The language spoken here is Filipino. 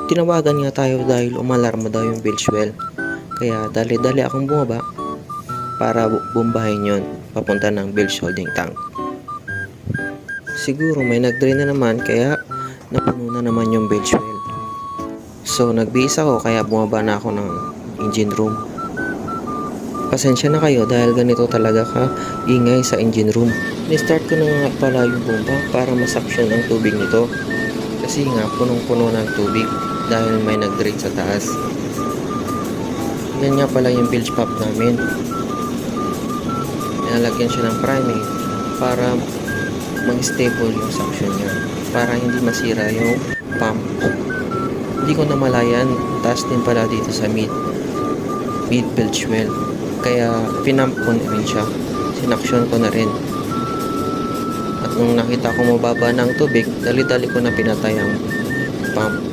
Tinawagan nga tayo dahil umalarma daw yung bilge well. Kaya dali-dali akong bumaba para bumbahin yon papunta ng bilge holding tank. Siguro may nag-drain na naman kaya napuno na naman yung bilge well. So nagbihis ako kaya bumaba na ako ng engine room. Pasensya na kayo dahil ganito talaga ka ingay sa engine room. Ni-start ko na nga pala yung bomba para masuction ang tubig nito. Kasi nga punong-puno ng tubig dahil may nag-drain sa taas. Yan nga pala yung bilge pump namin. Nilalagyan siya ng priming para mag-stable yung suction niya. Para hindi masira yung pump. Hindi ko namalayan, taas din pala dito sa mid bilge well. Kaya pinump ko na rin siya. Sinaksyon ko na rin. At nung nakita ko mababa ng tubig, dali-dali ko na pinatay ang pump.